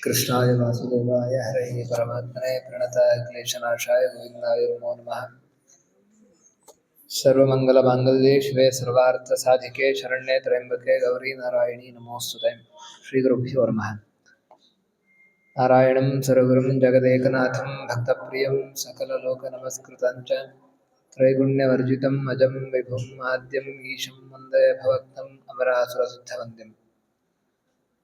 कृष्णाय वासुदेवाय हरये परमात्मने प्रणताय क्लेशनाशाय गोविन्दाय नमो नमः। सर्वमङ्गलमाङ्गल्ये शिवे सर्वार्थसाधिके शरण्ये त्र्यम्बके गौरी नारायणी नमोऽस्तुते। श्रीगुरुभ्यो नमः। नारायणं सर्वगुरुं जगदेकनाथं भक्तप्रियं सकललोकनमस्कृतं च त्रैगुण्यवर्जितम् अजं विभुम् आद्यम् ईशं वन्दे भवक्तम् अमरासुरसिद्धवन्द्यम्।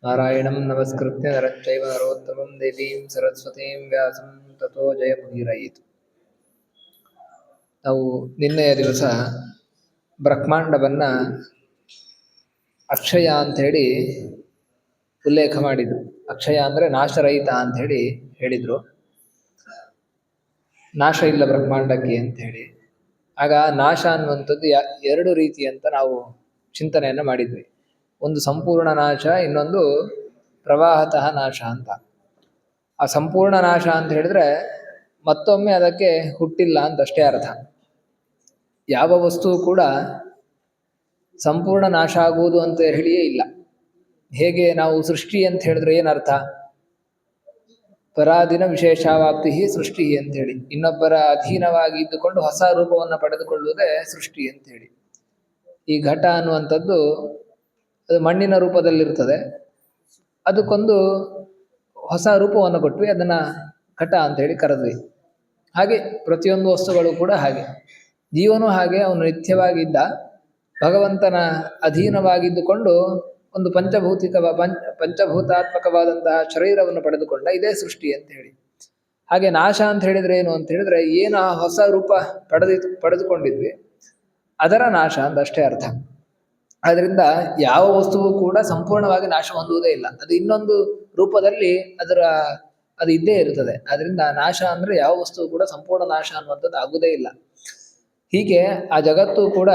नारायणं नमस्कृत्य नरं चैव नरोत्तमं देवीं सरस्वतीं व्यासं ततो जयमुदीरयेत्। ನಾವು ನಿನ್ನೆಯ ದಿವಸ ಬ್ರಹ್ಮಾಂಡವನ್ನು ಅಕ್ಷಯ ಅಂಥೇಳಿ ಉಲ್ಲೇಖ ಮಾಡಿದರು. ಅಕ್ಷಯ ಅಂದರೆ ನಾಶರಹಿತ ಅಂಥೇಳಿ ಹೇಳಿದರು. ನಾಶ ಇಲ್ಲ ಬ್ರಹ್ಮಾಂಡಕ್ಕೆ ಅಂಥೇಳಿ. ಆಗ ನಾಶ ಅನ್ನುವಂಥದ್ದು ಎರಡು ರೀತಿ ಅಂತ ನಾವು ಚಿಂತನೆಯನ್ನು ಮಾಡಿದ್ವಿ. ಒಂದು ಸಂಪೂರ್ಣ ನಾಶ, ಇನ್ನೊಂದು ಪ್ರವಾಹತಃ ನಾಶ ಅಂತ. ಆ ಸಂಪೂರ್ಣ ನಾಶ ಅಂತ ಹೇಳಿದ್ರೆ ಮತ್ತೊಮ್ಮೆ ಅದಕ್ಕೆ ಹುಟ್ಟಿಲ್ಲ ಅಂತಷ್ಟೇ ಅರ್ಥ. ಯಾವ ವಸ್ತು ಕೂಡ ಸಂಪೂರ್ಣ ನಾಶ ಆಗುವುದು ಅಂತ ಹೇಳಿಯೇ ಇಲ್ಲ. ಹೇಗೆ ನಾವು ಸೃಷ್ಟಿ ಅಂತ ಹೇಳಿದ್ರೆ ಏನರ್ಥ? ಪರಾಧೀನ ವಿಶೇಷಾವಾಪ್ತಿ ಸೃಷ್ಟಿ ಅಂತೇಳಿ, ಇನ್ನೊಬ್ಬರ ಅಧೀನವಾಗಿ ಇದ್ದುಕೊಂಡು ಹೊಸ ರೂಪವನ್ನು ಪಡೆದುಕೊಳ್ಳುವುದೇ ಸೃಷ್ಟಿ ಅಂತೇಳಿ. ಈ ಘಟ ಅನ್ನುವಂಥದ್ದು ಅದು ಮಣ್ಣಿನ ರೂಪದಲ್ಲಿರ್ತದೆ, ಅದಕ್ಕೊಂದು ಹೊಸ ರೂಪವನ್ನು ಕೊಟ್ವಿ, ಅದನ್ನು ಘಟ ಅಂತೇಳಿ ಕರೆದ್ವಿ. ಹಾಗೆ ಪ್ರತಿಯೊಂದು ವಸ್ತುಗಳು ಕೂಡ ಹಾಗೆ. ಜೀವನೂ ಹಾಗೆ, ಅವನು ನಿತ್ಯವಾಗಿದ್ದ ಭಗವಂತನ ಅಧೀನವಾಗಿದ್ದುಕೊಂಡು ಒಂದು ಪಂಚಭೂತಾತ್ಮಕವಾದಂತಹ ಶರೀರವನ್ನು ಪಡೆದುಕೊಂಡ, ಇದೇ ಸೃಷ್ಟಿ ಅಂತ ಹೇಳಿ. ಹಾಗೆ ನಾಶ ಅಂತ ಹೇಳಿದ್ರೆ ಏನು ಅಂತ ಹೇಳಿದ್ರೆ, ಏನು ಹೊಸ ರೂಪ ಪಡೆದುಕೊಂಡಿದ್ವಿ ಅದರ ನಾಶ ಅಂತಷ್ಟೇ ಅರ್ಥ. ಆದ್ದರಿಂದ ಯಾವ ವಸ್ತುವು ಕೂಡ ಸಂಪೂರ್ಣವಾಗಿ ನಾಶ ಹೊಂದುವುದೇ ಇಲ್ಲ, ಅದು ಇನ್ನೊಂದು ರೂಪದಲ್ಲಿ ಅದು ಇದ್ದೇ ಇರುತ್ತದೆ. ಅದರಿಂದ ನಾಶ ಅಂದರೆ ಯಾವ ವಸ್ತುವು ಕೂಡ ಸಂಪೂರ್ಣ ನಾಶ ಅನ್ನುವಂಥದ್ದು ಆಗುವುದೇ ಇಲ್ಲ. ಹೀಗೆ ಆ ಜಗತ್ತು ಕೂಡ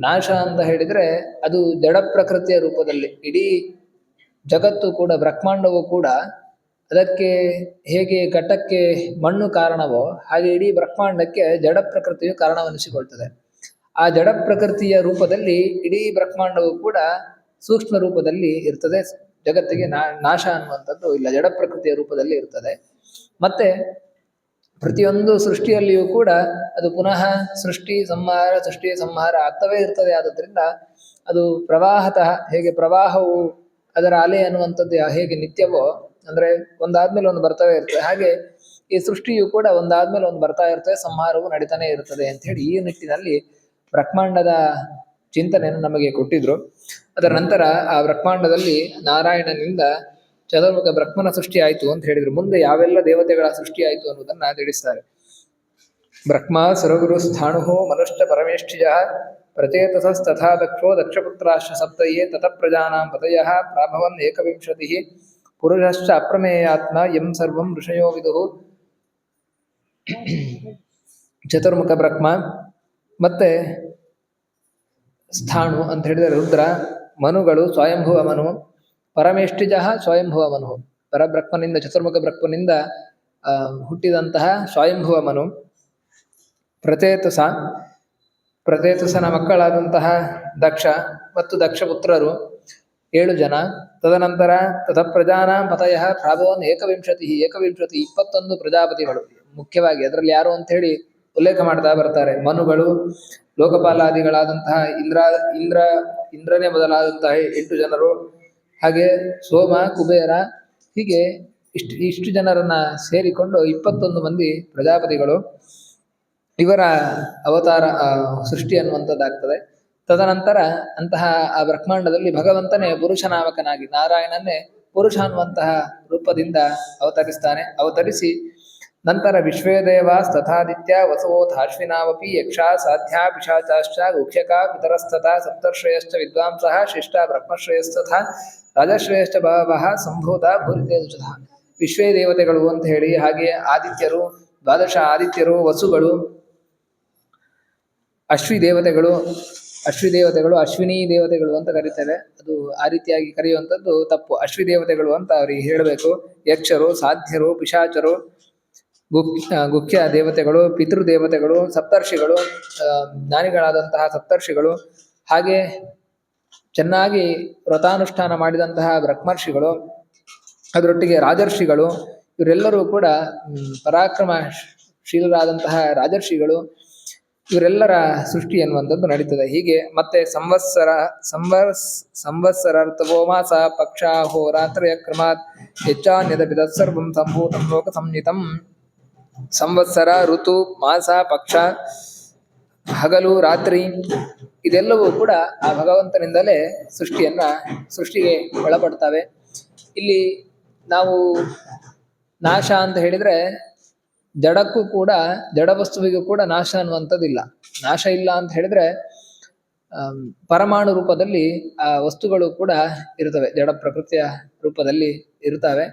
ನಾಶ ಅಂತ ಹೇಳಿದರೆ ಅದು ಜಡ ಪ್ರಕೃತಿಯ ರೂಪದಲ್ಲಿ, ಇಡೀ ಜಗತ್ತು ಕೂಡ ಬ್ರಹ್ಮಾಂಡವೂ ಕೂಡ ಅದಕ್ಕೆ ಹೇಗೆ ಘಟಕ್ಕೆ ಮಣ್ಣು ಕಾರಣವೋ ಹಾಗೆ ಇಡೀ ಬ್ರಹ್ಮಾಂಡಕ್ಕೆ ಜಡ ಪ್ರಕೃತಿಯು ಕಾರಣವೆನಿಸಿಕೊಳ್ತದೆ. ಆ ಜಡ ಪ್ರಕೃತಿಯ ರೂಪದಲ್ಲಿ ಇಡೀ ಬ್ರಹ್ಮಾಂಡವು ಕೂಡ ಸೂಕ್ಷ್ಮ ರೂಪದಲ್ಲಿ ಇರ್ತದೆ. ಜಗತ್ತಿಗೆ ನಾಶ ಅನ್ನುವಂಥದ್ದು ಇಲ್ಲ, ಜಡ ಪ್ರಕೃತಿಯ ರೂಪದಲ್ಲಿ ಇರ್ತದೆ. ಮತ್ತೆ ಪ್ರತಿಯೊಂದು ಸೃಷ್ಟಿಯಲ್ಲಿಯೂ ಕೂಡ ಅದು ಪುನಃ ಸೃಷ್ಟಿ ಸಂಹಾರ ಆಗ್ತವೇ ಇರ್ತದೆ. ಆದುದರಿಂದ ಅದು ಪ್ರವಾಹತಃ, ಹೇಗೆ ಪ್ರವಾಹವು ಅದರ ಅಲೆ ಅನ್ನುವಂಥದ್ದು ಹೇಗೆ ನಿತ್ಯವೋ, ಅಂದರೆ ಒಂದಾದ್ಮೇಲೆ ಒಂದು ಬರ್ತವೇ ಇರ್ತದೆ, ಹಾಗೆ ಈ ಸೃಷ್ಟಿಯು ಕೂಡ ಒಂದಾದ್ಮೇಲೆ ಒಂದು ಬರ್ತಾ ಇರ್ತದೆ, ಸಂಹಾರವು ನಡೀತಾನೆ ಇರ್ತದೆ ಅಂತ ಹೇಳಿ ಈ ನಿಟ್ಟಿನಲ್ಲಿ ಬ್ರಹ್ಮಾಂಡದ ಚಿಂತನೆಯನ್ನು ನಮಗೆ ಕೊಟ್ಟಿದ್ರು. ಅದರ ನಂತರ ಆ ಬ್ರಹ್ಮಾಂಡದಲ್ಲಿ ನಾರಾಯಣನಿಂದ ಚತುರ್ಮುಖ ಬ್ರಹ್ಮನ ಸೃಷ್ಟಿ ಆಯಿತು ಅಂತ ಹೇಳಿದ್ರು. ಮುಂದೆ ಯಾವೆಲ್ಲ ದೇವತೆಗಳ ಸೃಷ್ಟಿ ಆಯಿತು ಅನ್ನೋದನ್ನ ತಿಳಿಸ್ತಾರೆ. ಬ್ರಹ್ಮ ಸರ್ವಗುರು ಸ್ಥಾಣು ಮನುಷ್ಯ ಪರಮೇಷ್ಠಿಜ ಪ್ರಚೇತಸಸ್ತಥಾ ದಕ್ಷೋ ದಕ್ಷಪುತ್ರಾಶ್ಚ ಸಪ್ತಯೇ ತತಃ ಪ್ರಜಾನಾಂ ಪತಯಃ ಪ್ರಾಭವನ್ ಏಕವಿಂಶತಿಃ ಪುರುಷಶ್ಚ ಅಪ್ರಮೇಯಾತ್ಮ ಯಂ ಸರ್ವಂ ಋಷಯೋ ವಿದುಃ. ಚತುರ್ಮುಖ ಬ್ರಹ್ಮ ಮತ್ತೆ ಸ್ಥಾಣು ಅಂತ ಹೇಳಿದರೆ ರುದ್ರ, ಮನುಗಳು ಸ್ವಯಂಭುವ ಮನು, ಪರಮೇಷ್ಠಿಜ ಸ್ವಯಂಭುವ ಮನು, ಪರಬ್ರಹ್ಮನಿಂದ ಚತುರ್ಮುಖ ಬ್ರಹ್ಮನಿಂದ ಹುಟ್ಟಿದಂತಹ ಸ್ವಯಂಭುವ ಮನು, ಪ್ರಚೇತಸನ ಮಕ್ಕಳಾದಂತಹ ದಕ್ಷ ಮತ್ತು ದಕ್ಷಪುತ್ರರು 7 ಜನ. ತದನಂತರ ತತಃ ಪ್ರಜಾನಾಂ ಪತಯಃ ಪ್ರಾಭವನ್ ಏಕವಿಂಶತಿ 21 ಪ್ರಜಾಪತಿಗಳು. ಮುಖ್ಯವಾಗಿ ಅದರಲ್ಲಿ ಯಾರು ಅಂತ ಹೇಳಿ ಉಲ್ಲೇಖ ಮಾಡ್ತಾ ಬರ್ತಾರೆ. ಮನುಗಳು, ಲೋಕಪಾಲಾದಿಗಳಾದಂತಹ ಇಂದ್ರನೇ ಮೊದಲಾದಂತಹ 8 ಜನರು, ಹಾಗೆ ಸೋಮ, ಕುಬೇರ, ಹೀಗೆ ಇಷ್ಟು ಜನರನ್ನ ಸೇರಿಕೊಂಡು 21 ಮಂದಿ ಪ್ರಜಾಪತಿಗಳು. ಇವರ ಅವತಾರ ಸೃಷ್ಟಿ ಅನ್ನುವಂಥದ್ದಾಗ್ತದೆ. ತದನಂತರ ಅಂತಹ ಆ ಬ್ರಹ್ಮಾಂಡದಲ್ಲಿ ಭಗವಂತನೇ ಪುರುಷನಾಮಕನಾಗಿ, ನಾರಾಯಣನೇ ಪುರುಷ ಅನ್ನುವಂತಹ ರೂಪದಿಂದ ಅವತರಿಸಿ ನಂತರ ವಿಶ್ವೇದೇವಾಸ್ತಥಾದಿತ್ಯ ವಸುವೋಥಾಶ್ವಿನಾವಪಿ ಯಕ್ಷಾ ಸಾಧ್ಯಾ ಪಿಶಾಚಾಶ್ಚ ಗುಖ್ಯಕ ಪಿತರಸ್ತಥಾ ಸಪ್ತರ್ಷಯಶ್ಚ ವಿದ್ವಾಂಸಃ ಶಿಷ್ಟ ಬ್ರಹ್ಮಶ್ರೇಯಸ್ತಥಾ ರಾಜಶ್ರೇಯಶ್ಚ ಬಹವಃ ಸಂಭೂತ ಭೂರಿತೇಜುಷಃ. ವಿಶ್ವೇ ದೇವತೆಗಳು ಅಂತ ಹೇಳಿ, ಹಾಗೆ ಆದಿತ್ಯರು, 12 ಆದಿತ್ಯರು, ವಸುಗಳು, ಅಶ್ವಿನಿ ದೇವತೆಗಳು ಅಂತ ಕರೀತಾರೆ. ಅದು ಆ ರೀತಿಯಾಗಿ ಕರೆಯುವಂಥದ್ದು ತಪ್ಪು. ದೇವತೆಗಳು ಅಂತ ಅವರಿಗೆ ಹೇಳಬೇಕು. ಯಕ್ಷರು, ಸಾಧ್ಯರು, ಪಿಶಾಚರು, ಗುಖ್ಯ ದೇವತೆಗಳು, ಪಿತೃದೇವತೆಗಳು, ಸಪ್ತರ್ಷಿಗಳು, ಜ್ಞಾನಿಗಳಾದಂತಹ ಸಪ್ತರ್ಷಿಗಳು, ಹಾಗೆ ಚೆನ್ನಾಗಿ ವ್ರತಾನುಷ್ಠಾನ ಮಾಡಿದಂತಹ ಬ್ರಹ್ಮರ್ಷಿಗಳು, ಅದರೊಟ್ಟಿಗೆ ರಾಜರ್ಷಿಗಳು ಇವರೆಲ್ಲರೂ ಕೂಡ ಪರಾಕ್ರಮಶೀಲರಾದಂತಹ ರಾಜರ್ಷಿಗಳು ಇವರೆಲ್ಲರ ಸೃಷ್ಟಿ ಎನ್ನುವಂಥದ್ದು ನಡೀತದೆ. ಹೀಗೆ ಮತ್ತೆ ಸಂವತ್ಸರಾರ್ಥವೋ ಮಾಸ ಪಕ್ಷ ಹೋರಾತ್ರಯ ಕ್ರಮಾತ್ ಹೆಚ್ಚಾನ್ಯದಪಿ ತತ್ಸರ್ವಂ ಸಂಭೂತಂ ಲೋಕ ಸಂಹಿತಂ. ಸಂವತ್ಸರ, ಋತು, ಮಾಸ, ಪಕ್ಷ, ಹಗಲು, ರಾತ್ರಿ ಇದೆಲ್ಲವೂ ಕೂಡ ಆ ಭಗವಂತನಿಂದಲೇ ಸೃಷ್ಟಿಗೆ ಒಳಪಡ್ತವೆ. ಇಲ್ಲಿ ನಾವು ನಾಶ ಅಂತ ಹೇಳಿದ್ರೆ ಜಡಕ್ಕೂ ಕೂಡ, ಜಡ ವಸ್ತುವಿಗೂ ಕೂಡ ನಾಶ ಅನ್ನುವಂಥದ್ದಿಲ್ಲ. ನಾಶ ಇಲ್ಲ ಅಂತ ಹೇಳಿದ್ರೆ ಪರಮಾಣು ರೂಪದಲ್ಲಿ ಆ ವಸ್ತುಗಳು ಕೂಡ ಇರ್ತವೆ, ಜಡ ಪ್ರಕೃತಿಯ ರೂಪದಲ್ಲಿ ಇರ್ತವೆ.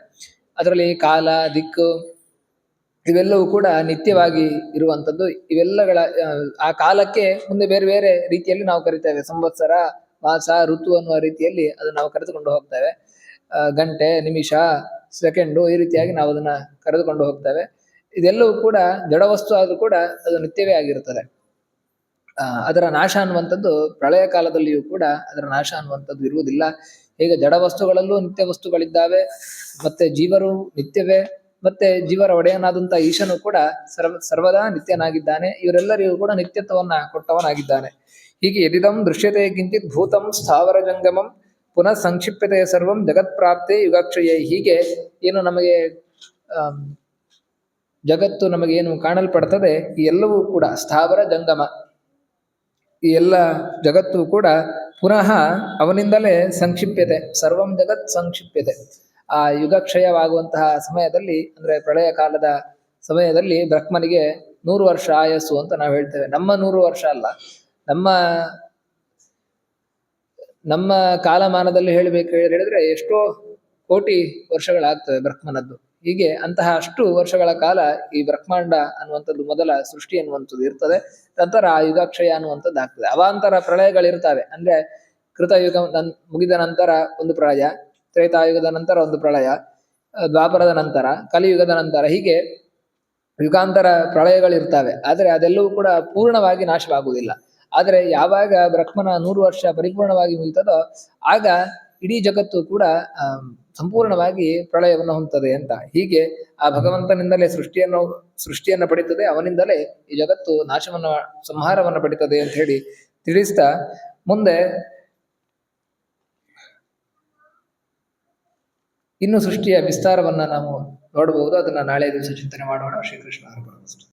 ಅದರಲ್ಲಿ ಕಾಲ, ದಿಕ್ಕು ಇವೆಲ್ಲವೂ ಕೂಡ ನಿತ್ಯವಾಗಿ ಇರುವಂಥದ್ದು. ಇವೆಲ್ಲಗಳ ಆ ಕಾಲಕ್ಕೆ ಮುಂದೆ ಬೇರೆ ಬೇರೆ ರೀತಿಯಲ್ಲಿ ನಾವು ಕರಿತೇವೆ. ಸಂವತ್ಸರ, ಮಾಸ, ಋತು ಅನ್ನುವ ರೀತಿಯಲ್ಲಿ ಅದನ್ನು ನಾವು ಕರೆದುಕೊಂಡು ಹೋಗ್ತೇವೆ. ಗಂಟೆ, ನಿಮಿಷ, ಸೆಕೆಂಡು ಈ ರೀತಿಯಾಗಿ ನಾವು ಅದನ್ನ ಕರೆದುಕೊಂಡು ಹೋಗ್ತೇವೆ. ಇದೆಲ್ಲವೂ ಕೂಡ ಜಡವಸ್ತು ಆದರೂ ಕೂಡ ಅದು ನಿತ್ಯವೇ ಆಗಿರುತ್ತದೆ. ಅದರ ನಾಶ ಅನ್ನುವಂಥದ್ದು ಪ್ರಳಯ ಕಾಲದಲ್ಲಿಯೂ ಕೂಡ ಅದರ ನಾಶ ಅನ್ನುವಂಥದ್ದು ಇರುವುದಿಲ್ಲ. ಈಗ ಜಡ ವಸ್ತುಗಳಲ್ಲೂ ನಿತ್ಯ ವಸ್ತುಗಳಿದ್ದಾವೆ, ಮತ್ತೆ ಜೀವರು ನಿತ್ಯವೇ, ಮತ್ತೆ ಜೀವರ ಒಡೆಯನಾದಂಥ ಈಶನು ಕೂಡ ಸರ್ವದಾ ನಿತ್ಯನಾಗಿದ್ದಾನೆ. ಇವರೆಲ್ಲರಿಗೂ ಕೂಡ ನಿತ್ಯತ್ವವನ್ನ ಕೊಟ್ಟವನಾಗಿದ್ದಾನೆ. ಹೀಗೆ ಯದಿದಂ ದೃಶ್ಯತೆ ಕಿಂಚಿತ್ ಭೂತಂ ಸ್ಥಾವರ ಜಂಗಮಂ ಪುನಃ ಸಂಕ್ಷಿಪ್ಯತೆ ಸರ್ವಂ ಜಗತ್ಪ್ರಾಪ್ತೆ ಯುಗಾಕ್ಷಯ. ಹೀಗೆ ಏನು ನಮಗೆ ಜಗತ್ತು ನಮಗೆ ಏನು ಕಾಣಲ್ಪಡ್ತದೆ ಈ ಎಲ್ಲವೂ ಕೂಡ ಸ್ಥಾವರ ಜಂಗಮ, ಈ ಎಲ್ಲ ಜಗತ್ತು ಕೂಡ ಪುನಃ ಅವನಿಂದಲೇ ಸಂಕ್ಷಿಪ್ಯತೆ, ಸರ್ವಂ ಜಗತ್ ಸಂಕ್ಷಿಪ್ಯತೆ. ಆ ಯುಗಕ್ಷಯವಾಗುವಂತಹ ಸಮಯದಲ್ಲಿ, ಅಂದ್ರೆ ಪ್ರಳಯ ಕಾಲದ ಸಮಯದಲ್ಲಿ ಬ್ರಹ್ಮನಿಗೆ 100 ವರ್ಷ ಆಯಸ್ಸು ಅಂತ ನಾವು ಹೇಳ್ತೇವೆ. ನಮ್ಮ 100 ವರ್ಷ ಅಲ್ಲ, ನಮ್ಮ ಕಾಲಮಾನದಲ್ಲಿ ಹೇಳಿದ್ರೆ ಎಷ್ಟೋ ಕೋಟಿ ವರ್ಷಗಳಾಗ್ತವೆ ಬ್ರಹ್ಮನದ್ದು. ಹೀಗೆ ಅಂತಹ ಅಷ್ಟು ವರ್ಷಗಳ ಕಾಲ ಈ ಬ್ರಹ್ಮಾಂಡ ಅನ್ನುವಂಥದ್ದು ಮೊದಲ ಸೃಷ್ಟಿ ಅನ್ನುವಂಥದ್ದು ಇರ್ತದೆ. ನಂತರ ಆ ಯುಗಾಕ್ಷಯ ಅನ್ನುವಂಥದ್ದು ಆಗ್ತದೆ. ಅವಾಂತರ ಪ್ರಳಯಗಳಿರ್ತವೆ. ಅಂದ್ರೆ ಕೃತಯುಗ ಮುಗಿದ ನಂತರ ಒಂದು ಪ್ರಳಯ, ತ್ರೇತಾಯುಗದ ನಂತರ ಒಂದು ಪ್ರಳಯ, ದ್ವಾಪರದ ನಂತರ, ಕಲಿಯುಗದ ನಂತರ, ಹೀಗೆ ಯುಗಾಂತರ ಪ್ರಳಯಗಳಿರ್ತವೆ. ಆದರೆ ಅದೆಲ್ಲವೂ ಕೂಡ ಪೂರ್ಣವಾಗಿ ನಾಶವಾಗುವುದಿಲ್ಲ. ಆದರೆ ಯಾವಾಗ ಬ್ರಹ್ಮನ 100 ವರ್ಷ ಪರಿಪೂರ್ಣವಾಗಿ ಮುಗಿತದೋ ಆಗ ಇಡೀ ಜಗತ್ತು ಕೂಡ ಸಂಪೂರ್ಣವಾಗಿ ಪ್ರಳಯವನ್ನು ಹೊಂದುತ್ತದೆ ಅಂತ. ಹೀಗೆ ಆ ಭಗವಂತನಿಂದಲೇ ಸೃಷ್ಟಿಯನ್ನು ಪಡಿತದೆ, ಅವನಿಂದಲೇ ಈ ಜಗತ್ತು ಸಂಹಾರವನ್ನು ಪಡಿತದೆ ಅಂತ ಹೇಳಿ ತಿಳಿಸ್ತಾ ಮುಂದೆ ಇನ್ನು ಸೃಷ್ಟಿಯ ವಿಸ್ತಾರವನ್ನ ನಾವು ನೋಡಬಹುದು. ಅದನ್ನ ನಾಳೆ ದಿವಸ ಚಿಂತನೆ ಮಾಡೋಣ. ಶ್ರೀಕೃಷ್ಣ ಅರ್ಪಣಮಸ್ತು.